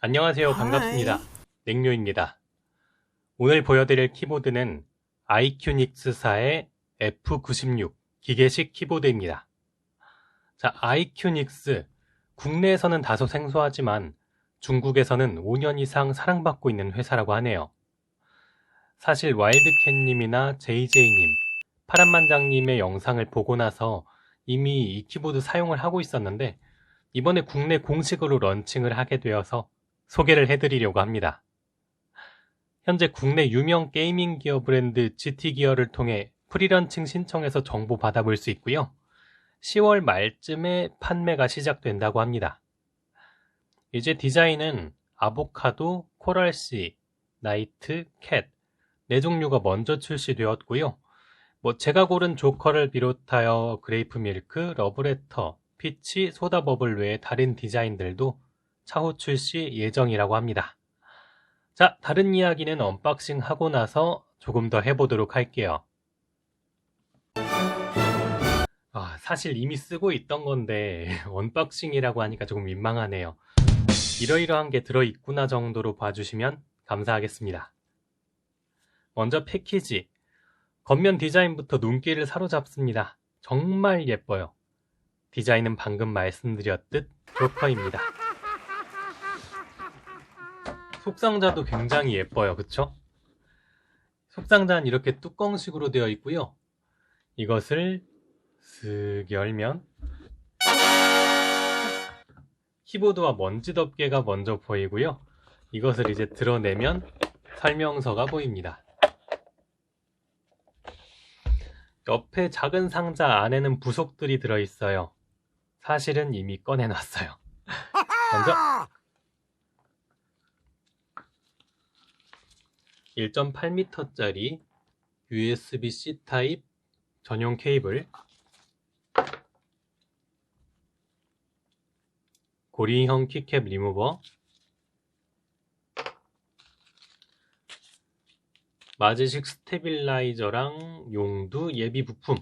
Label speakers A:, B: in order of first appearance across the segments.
A: 안녕하세요. 반갑습니다. 넥ኞ입니다. 오늘 보여드릴 키보드는 아이큐닉스사의 F96 기계식 키보드입니다. 자, 아이큐닉스 국내에서는 다소 생소하지만 중국에서는 5년 이상 사랑받고 있는 회사라고 하네요. 사실 와일드캣님이나 JJ님, 파란만장님의 영상을 보고 나서 이미 이 키보드 사용을 하고 있었는데 이번에 국내 공식으로 런칭을 하게 되어서 소개를 해드리려고 합니다. 현재 국내 유명 게이밍 기어 브랜드 GT기어를 통해 프리런칭 신청해서 정보 받아볼 수 있고요. 10월 말쯤에 판매가 시작된다고 합니다. 이제 디자인은 아보카도, 코랄씨, 나이트, 캣 4종류가 먼저 출시되었고요. 제가 고른 조커를 비롯하여 그레이프 밀크, 러브레터, 피치, 소다버블 외에 다른 디자인들도 차후 출시 예정이라고 합니다. 자, 다른 이야기는 언박싱 하고 나서 조금 더 해보도록 할게요. 사실 이미 쓰고 있던 건데 언박싱이라고 하니까 조금 민망하네요. 이러이러한 게 들어있구나 정도로 봐주시면 감사하겠습니다. 먼저 패키지. 겉면 디자인부터 눈길을 사로잡습니다. 정말 예뻐요. 디자인은 방금 말씀드렸듯 조커입니다. 속상자도 굉장히 예뻐요. 그쵸? 속상자는 이렇게 뚜껑식으로 되어 있고요. 이것을 쓱 열면 키보드와 먼지 덮개가 먼저 보이고요. 이것을 이제 드러내면 설명서가 보입니다. 옆에 작은 상자 안에는 부속들이 들어있어요. 사실은 이미 꺼내놨어요. 먼저 1.8m짜리 USB-C 타입 전용 케이블, 고리형 키캡 리무버, 마제식 스테빌라이저랑 용두 예비 부품,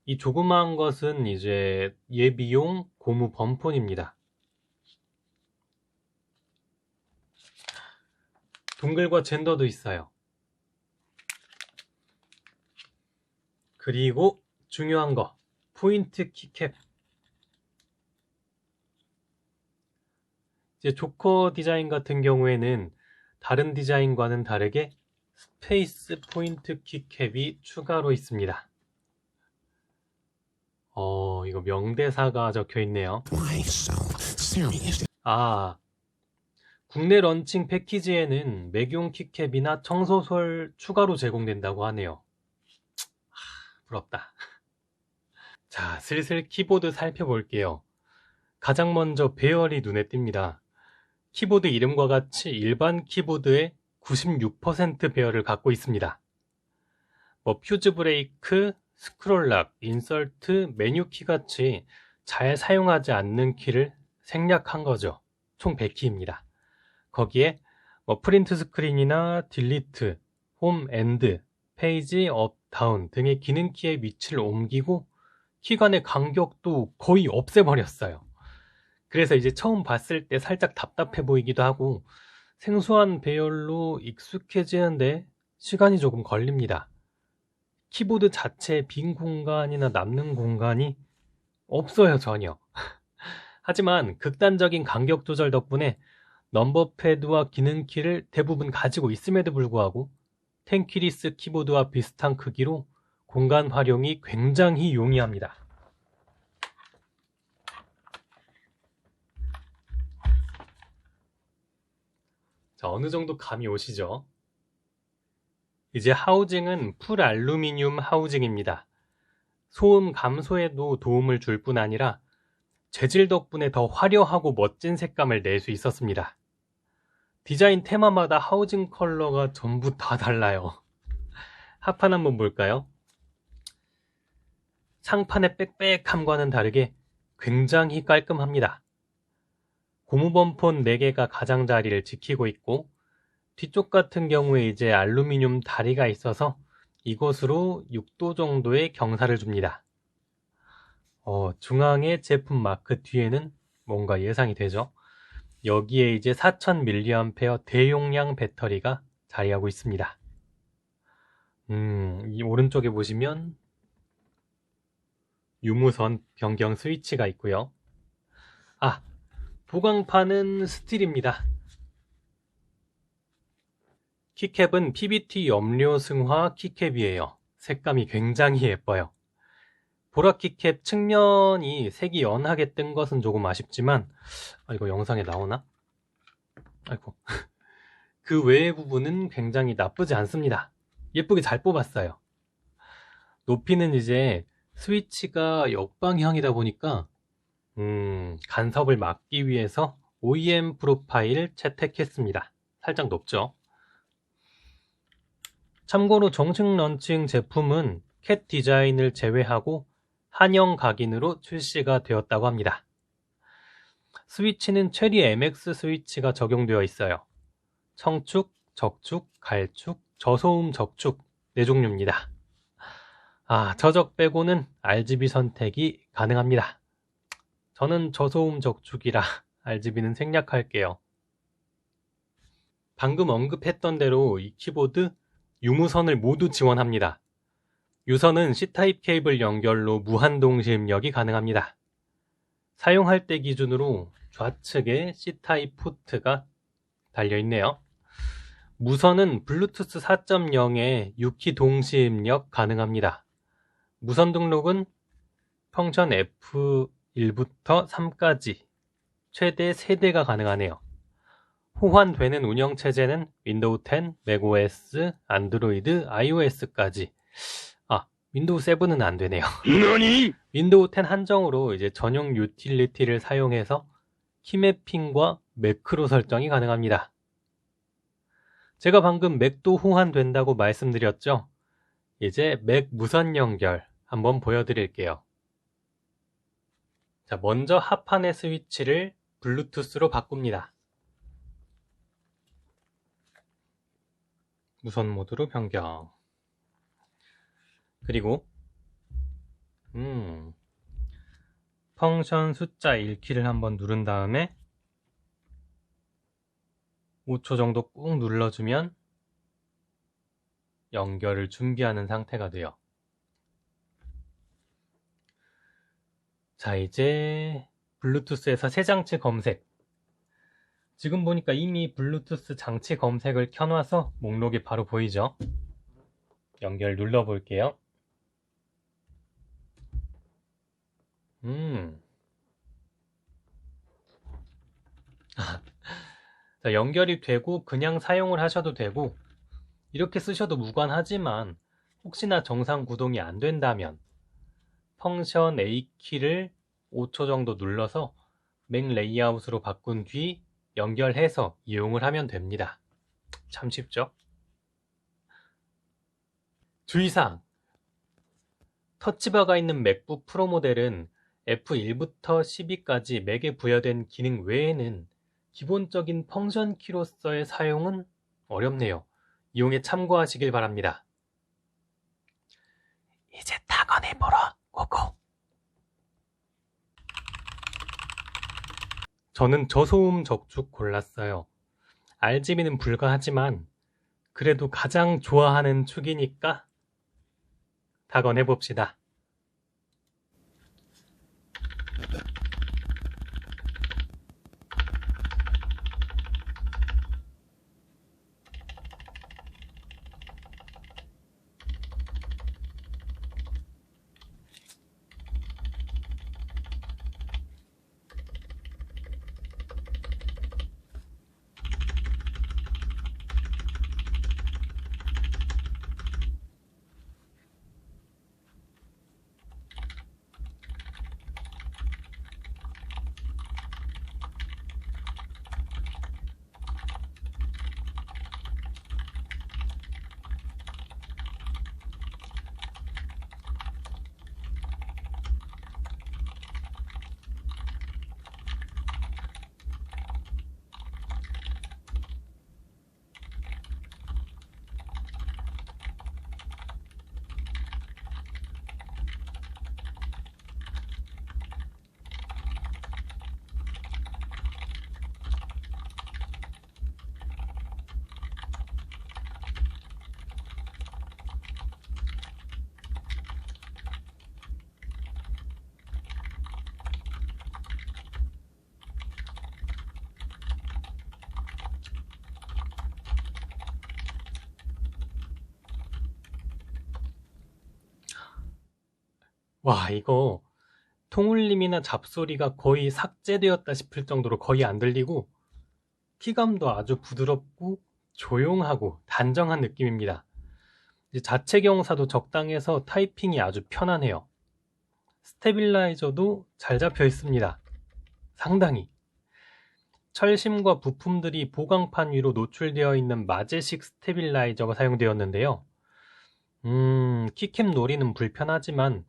A: 이 조그마한 것은 이제 예비용 고무 범폰입니다. 동글과 젠더도 있어요. 그리고 중요한 거, 포인트 키캡. 이제 조커 디자인 같은 경우에는 다른 디자인과는 다르게 스페이스 포인트 키캡이 추가로 있습니다. 이거 명대사가 적혀 있네요. 국내 런칭 패키지에는 맥용 키캡이나 청소솔 추가로 제공된다고 하네요. 부럽다. 자, 슬슬 키보드 살펴볼게요. 가장 먼저 배열이 눈에 띕니다. 키보드 이름과 같이 일반 키보드의 96% 배열을 갖고 있습니다. 퓨즈 브레이크, 스크롤락, 인설트, 메뉴키 같이 잘 사용하지 않는 키를 생략한 거죠. 총 100키입니다. 거기에 프린트 스크린이나 딜리트, 홈, 엔드, 페이지, 업, 다운 등의 기능키의 위치를 옮기고 키간의 간격도 거의 없애버렸어요. 그래서 이제 처음 봤을 때 살짝 답답해 보이기도 하고 생소한 배열로 익숙해지는데 시간이 조금 걸립니다. 키보드 자체에 빈 공간이나 남는 공간이 없어요, 전혀. 하지만 극단적인 간격 조절 덕분에 넘버 패드와 기능키를 대부분 가지고 있음에도 불구하고 텐키리스 키보드와 비슷한 크기로 공간 활용이 굉장히 용이합니다. 자, 어느 정도 감이 오시죠? 이제 하우징은 풀 알루미늄 하우징입니다. 소음 감소에도 도움을 줄 뿐 아니라 재질 덕분에 더 화려하고 멋진 색감을 낼 수 있었습니다. 디자인 테마마다 하우징 컬러가 전부 다 달라요. 하판 한번 볼까요? 상판의 빽빽함과는 다르게 굉장히 깔끔합니다. 고무 범폰 4개가 가장자리를 지키고 있고 뒤쪽 같은 경우에 이제 알루미늄 다리가 있어서 이것으로 6도 정도의 경사를 줍니다. 중앙의 제품 마크 뒤에는 뭔가 예상이 되죠. 여기에 이제 4000mAh 대용량 배터리가 자리하고 있습니다. 이 오른쪽에 보시면 유무선 변경 스위치가 있고요. 보강판은 스틸입니다. 키캡은 PBT 염료 승화 키캡이에요. 색감이 굉장히 예뻐요. 보라 키캡 측면이 색이 연하게 뜬 것은 조금 아쉽지만 이거 영상에 나오나? 아이고. 그 외의 부분은 굉장히 나쁘지 않습니다. 예쁘게 잘 뽑았어요. 높이는 이제 스위치가 역방향이다 보니까 간섭을 막기 위해서 OEM 프로파일 채택했습니다. 살짝 높죠? 참고로 정식 런칭 제품은 캣 디자인을 제외하고 한영 각인으로 출시가 되었다고 합니다. 스위치는 체리 MX 스위치가 적용되어 있어요. 청축, 적축, 갈축, 저소음 적축 4종류입니다. 저적 빼고는 RGB 선택이 가능합니다. 저는 저소음 적축이라 RGB는 생략할게요. 방금 언급했던 대로 이 키보드 유무선을 모두 지원합니다. 유선은 C타입 케이블 연결로 무한 동시 입력이 가능합니다. 사용할 때 기준으로 좌측에 C타입 포트가 달려있네요. 무선은 블루투스 4.0에 6키 동시 입력 가능합니다. 무선 등록은 펑션 F1부터 3까지 최대 3대가 가능하네요. 호환되는 운영체제는 윈도우 10, 맥OS, 안드로이드, iOS까지. 윈도우 7은 안 되네요.
B: 너니?
A: 윈도우 10 한정으로 이제 전용 유틸리티를 사용해서 키매핑과 매크로 설정이 가능합니다. 제가 방금 맥도 호환된다고 말씀드렸죠? 이제 맥 무선 연결 한번 보여드릴게요. 자, 먼저 하판의 스위치를 블루투스로 바꿉니다. 무선 모드로 변경. 그리고 펑션 숫자 1키를 한번 누른 다음에 5초 정도 꾹 눌러주면 연결을 준비하는 상태가 돼요. 자, 이제 블루투스에서 새 장치 검색. 지금 보니까 이미 블루투스 장치 검색을 켜놔서 목록이 바로 보이죠? 연결 눌러볼게요. 자, 연결이 되고 그냥 사용을 하셔도 되고 이렇게 쓰셔도 무관하지만 혹시나 정상 구동이 안 된다면 펑션 A키를 5초 정도 눌러서 맥 레이아웃으로 바꾼 뒤 연결해서 이용을 하면 됩니다. 참 쉽죠? 주의사항! 터치바가 있는 맥북 프로 모델은 F1부터 12까지 맥에 부여된 기능 외에는 기본적인 펑션 키로서의 사용은 어렵네요. 이용에 참고하시길 바랍니다. 이제 타건해보러 고고! 저는 저소음 적축 골랐어요. RGB는 불가하지만 그래도 가장 좋아하는 축이니까 타건해봅시다. 와, 이거 통울림이나 잡소리가 거의 삭제되었다 싶을 정도로 거의 안 들리고 키감도 아주 부드럽고 조용하고 단정한 느낌입니다. 이제 자체 경사도 적당해서 타이핑이 아주 편안해요. 스테빌라이저도 잘 잡혀 있습니다. 상당히. 철심과 부품들이 보강판 위로 노출되어 있는 마제식 스테빌라이저가 사용되었는데요. 키캡 놀이는 불편하지만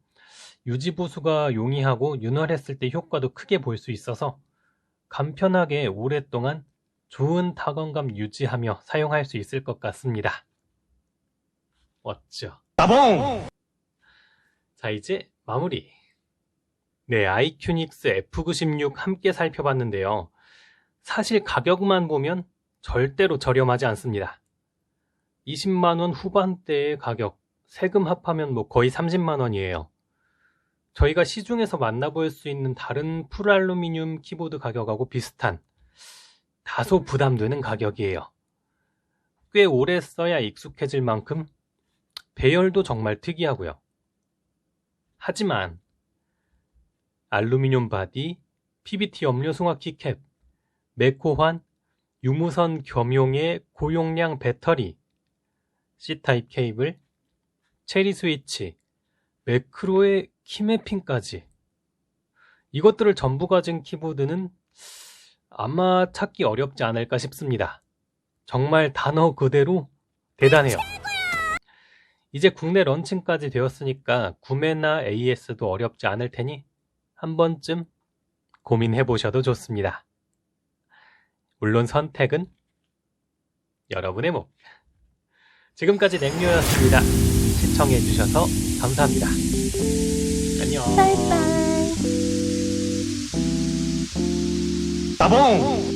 A: 유지보수가 용이하고 윤활했을 때 효과도 크게 볼 수 있어서 간편하게 오랫동안 좋은 타건감 유지하며 사용할 수 있을 것 같습니다. 멋져.
B: 따봉!
A: 자, 이제 마무리. 네, 아이큐닉스 F96 함께 살펴봤는데요. 사실 가격만 보면 절대로 저렴하지 않습니다. 20만원 후반대의 가격, 세금 합하면 거의 30만원이에요. 저희가 시중에서 만나볼 수 있는 다른 풀알루미늄 키보드 가격하고 비슷한 다소 부담되는 가격이에요. 꽤 오래 써야 익숙해질 만큼 배열도 정말 특이하고요. 하지만 알루미늄 바디, PBT 염료 승화 키캡, 메코환, 유무선 겸용의 고용량 배터리, C타입 케이블, 체리 스위치, 매크로의 키매핑까지 이것들을 전부 가진 키보드는 아마 찾기 어렵지 않을까 싶습니다. 정말 단어 그대로 대단해요. 이제 국내 런칭까지 되었으니까 구매나 AS도 어렵지 않을 테니 한 번쯤 고민해 보셔도 좋습니다. 물론 선택은 여러분의 몫. 지금까지 냉료였습니다. 시청해 주셔서 감사합니다. 안녕.
C: 바이바이.
B: 따봉!